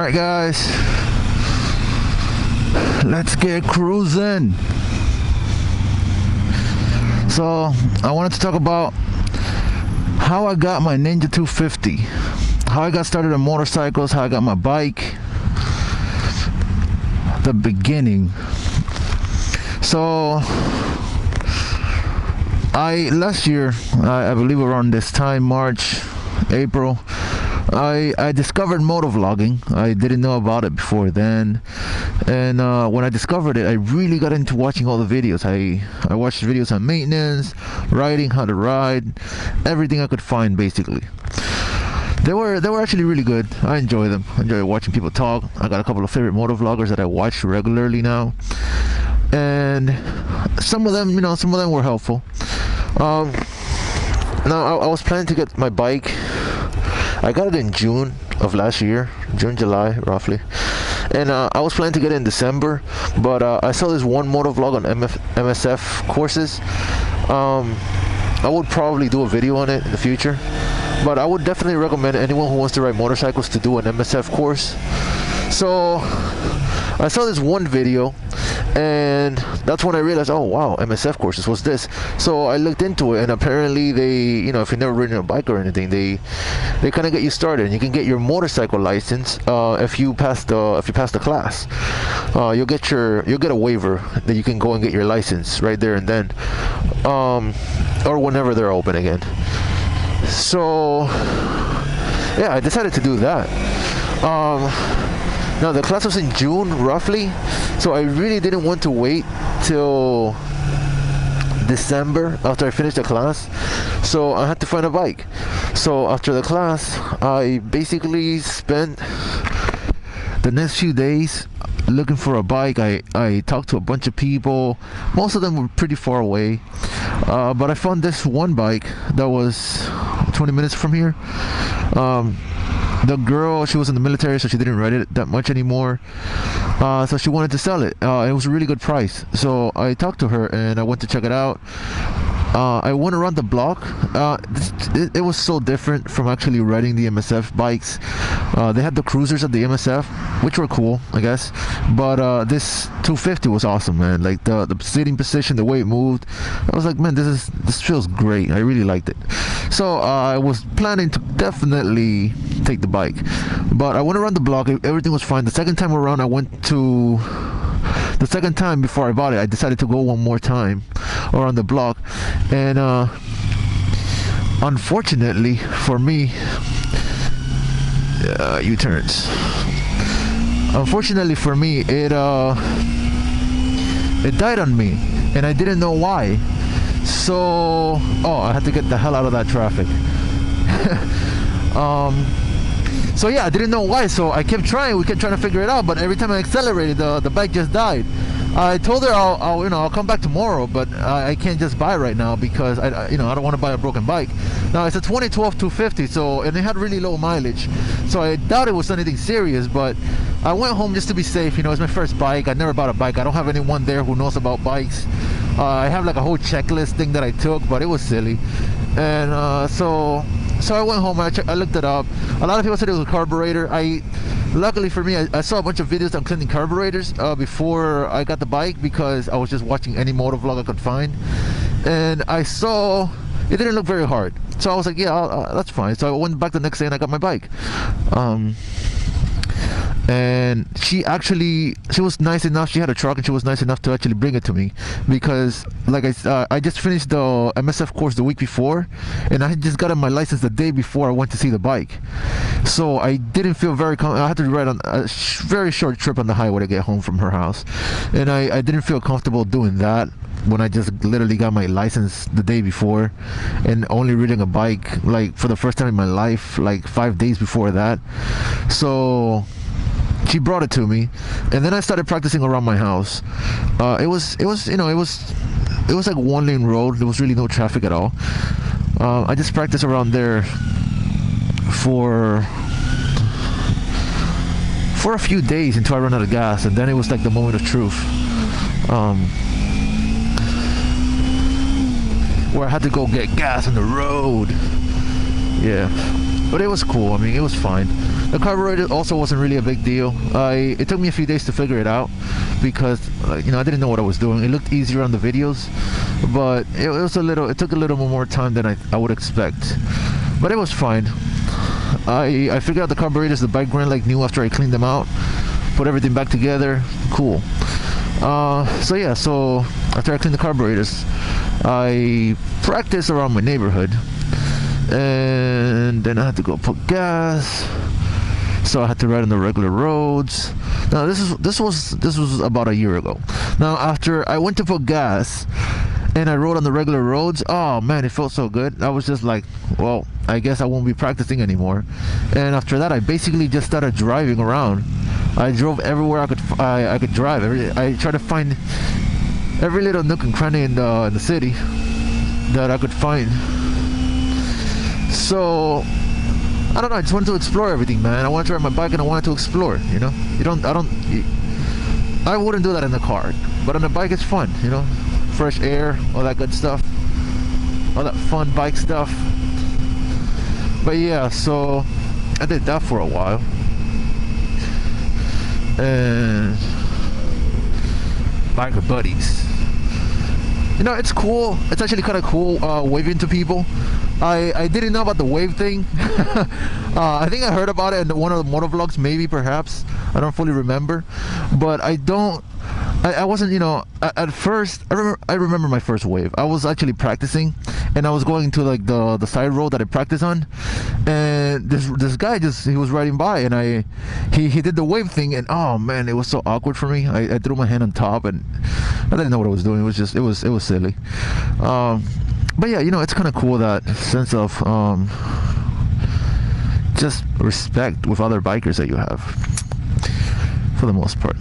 Alright guys, let's get cruising. So I wanted to talk about how I got my Ninja 250, how I got started on motorcycles, how I got my bike, the beginning. So last year, I believe around this time, March, April, I discovered motovlogging. I didn't know about it before then, and when I discovered it, I really got into watching all the videos. I watched videos on maintenance, riding, how to ride, everything I could find basically. They were actually really good. I enjoy them. I enjoy watching people talk. I got a couple of favorite motovloggers that I watch regularly now, and some of them were helpful. Now I was planning to get my bike. I got it in June of last year, June, July, roughly. And I was planning to get it in December, but I saw this one motovlog on MSF courses. I would probably do a video on it in the future, but I would definitely recommend anyone who wants to ride motorcycles to do an MSF course. So I saw this one video, and that's when I realized, oh wow, MSF courses, what's this? So I looked into it, and apparently they, if you've never ridden a bike or anything, they kind of get you started, and you can get your motorcycle license if you pass the class. You'll get a waiver that you can go and get your license right there and then, or whenever they're open again. So yeah, I decided to do that. Now the class was in June roughly, so I really didn't want to wait till December after I finished the class, so I had to find a bike. So after the class, I basically spent the next few days looking for a bike. I talked to a bunch of people. Most of them were pretty far away, but I found this one bike that was 20 minutes from here. The girl, she was in the military, so she didn't ride it that much anymore, so she wanted to sell it. It was a really good price, so I talked to her and I went to check it out. I went around the block. It was so different from actually riding the MSF bikes. They had the cruisers at the MSF, which were cool, I guess, but this 250 was awesome, man. Like the sitting position, the way it moved, I was like, man, this feels great. I really liked it. So I was planning to definitely take the bike, but I went around the block. Everything was fine. The second time around, the second time before I bought it, I decided to go one more time around the block, and unfortunately for me, U-turns. Unfortunately for me, it died on me, and I didn't know why. So I had to get the hell out of that traffic. So yeah, I didn't know why, so I kept trying. We kept trying to figure it out, but every time I accelerated, the bike just died. I told her I'll come back tomorrow, but I can't just buy right now because I don't want to buy a broken bike. Now it's a 2012 250, and it had really low mileage, so I doubt it was anything serious. But I went home just to be safe. It's my first bike. I never bought a bike. I don't have anyone there who knows about bikes. I have like a whole checklist thing that I took, but it was silly, and so I went home. I looked it up. A lot of people said it was a carburetor. Luckily for me, I saw a bunch of videos on cleaning carburetors before I got the bike, because I was just watching any motovlog I could find, and I saw it didn't look very hard. So I was like, yeah, that's fine. So I went back the next day and I got my bike. And she was nice enough. She had a truck, and she was nice enough to actually bring it to me, because like I just finished the MSF course the week before, and I had just gotten my license the day before I went to see the bike. So I didn't feel very I had to ride on a very short trip on the highway to get home from her house, and I didn't feel comfortable doing that when I just literally got my license the day before, and only riding a bike like for the first time in my life like 5 days before that. So she brought it to me, and then I started practicing around my house. It was like one lane road. There was really no traffic at all. I just practiced around there for a few days until I ran out of gas, and then it was like the moment of truth, where I had to go get gas on the road. Yeah, but it was cool. I mean, it was fine. The carburetor also wasn't really a big deal. It took me a few days to figure it out because I didn't know what I was doing. It looked easier on the videos, but it took a little more time than I would expect. But it was fine. I figured out the carburetors, the bike ran like new after I cleaned them out, put everything back together. Cool. So after I cleaned the carburetors, I practiced around my neighborhood, and then I had to go put gas. So I had to ride on the regular roads. Now this was about a year ago. Now after I went to put gas and I rode on the regular roads, oh man, it felt so good. I was just like, well, I guess I won't be practicing anymore. And after that, I basically just started driving around. I drove everywhere I could drive. I tried to find every little nook and cranny in the city that I could find. So I don't know. I just wanted to explore everything, man. I wanted to ride my bike and I wanted to explore. I wouldn't do that in the car, but on the bike it's fun. Fresh air, all that good stuff, all that fun bike stuff. But yeah, so I did that for a while, and biker buddies. It's cool. It's actually kind of cool waving to people. I didn't know about the wave thing. I think I heard about it in one of the motovlogs, maybe, perhaps. I don't fully remember, but I wasn't, at first, I remember my first wave. I was actually practicing, and I was going to like the side road that I practice on, and this guy he was riding by, and he did the wave thing, and oh man, it was so awkward for me. I threw my hand on top, and I didn't know what I was doing. It was silly. But yeah, it's kind of cool, that sense of just respect with other bikers that you have, for the most part.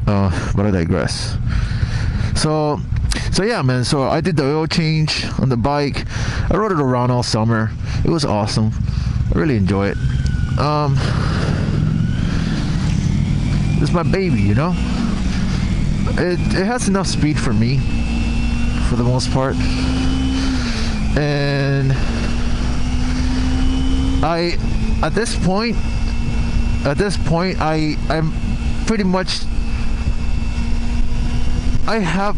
But I digress. So yeah, man. So I did the oil change on the bike. I rode it around all summer. It was awesome. I really enjoy it. It's my baby, It has enough speed for me, for the most part. And at this point, I'm pretty much, I have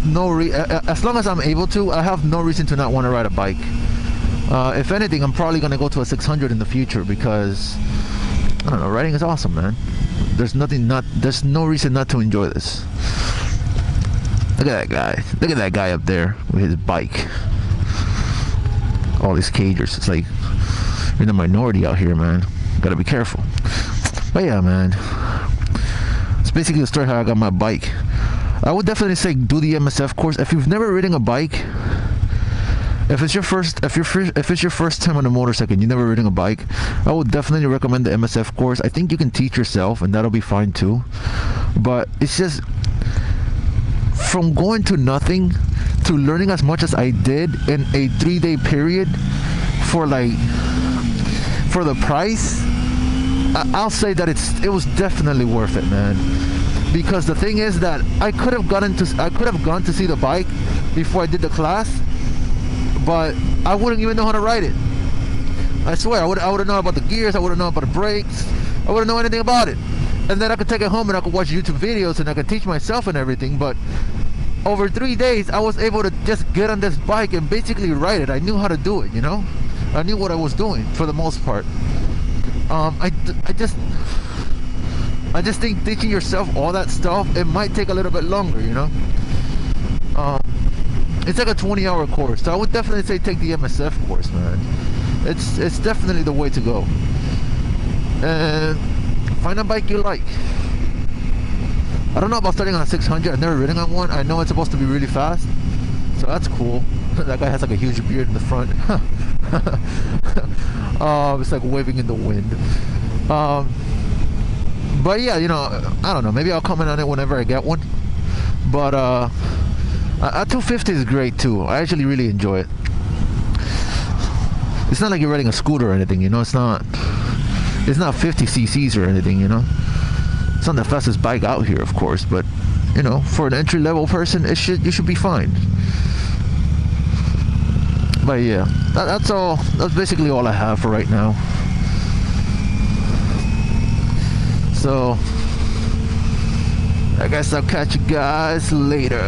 as long as I'm able to, I have no reason to not want to ride a bike. If anything, I'm probably going to go to a 600 in the future, because I don't know, riding is awesome, man. There's no reason not to enjoy this. Look at that guy. Look at that guy up there with his bike. All these cagers. It's like you're in the minority out here, man. Gotta be careful. But yeah, man. It's basically the story how I got my bike. I would definitely say do the MSF course. If you've never ridden a bike, if it's your first time on a motorcycle and you've never ridden a bike, I would definitely recommend the MSF course. I think you can teach yourself, and that'll be fine too. But it's just, from going to nothing to learning as much as I did in a 3-day period for the price, I'll say that it was definitely worth it, man. Because the thing is that I could have gone to see the bike before I did the class, but I wouldn't even know how to ride it. I swear, I wouldn't know about the gears, I wouldn't know about the brakes, I wouldn't know anything about it. And then I could take it home and I could watch YouTube videos and I could teach myself and everything. But over 3 days, I was able to just get on this bike and basically ride it. I knew how to do it, I knew what I was doing for the most part. I just think teaching yourself all that stuff, it might take a little bit longer, It's like a 20-hour course, so I would definitely say take the MSF course, man. It's definitely the way to go. And find a bike you like. I don't know about starting on a 600. I've never ridden on one. I know it's supposed to be really fast, so that's cool. That guy has like a huge beard in the front. It's like waving in the wind. But yeah, I don't know. Maybe I'll comment on it whenever I get one. But a 250 is great too. I actually really enjoy it. It's not like you're riding a scooter or anything, It's not 50 cc's or anything, It's not the fastest bike out here, of course, but for an entry-level person, you should be fine. But yeah, that's all. That's basically all I have for right now. So I guess I'll catch you guys later.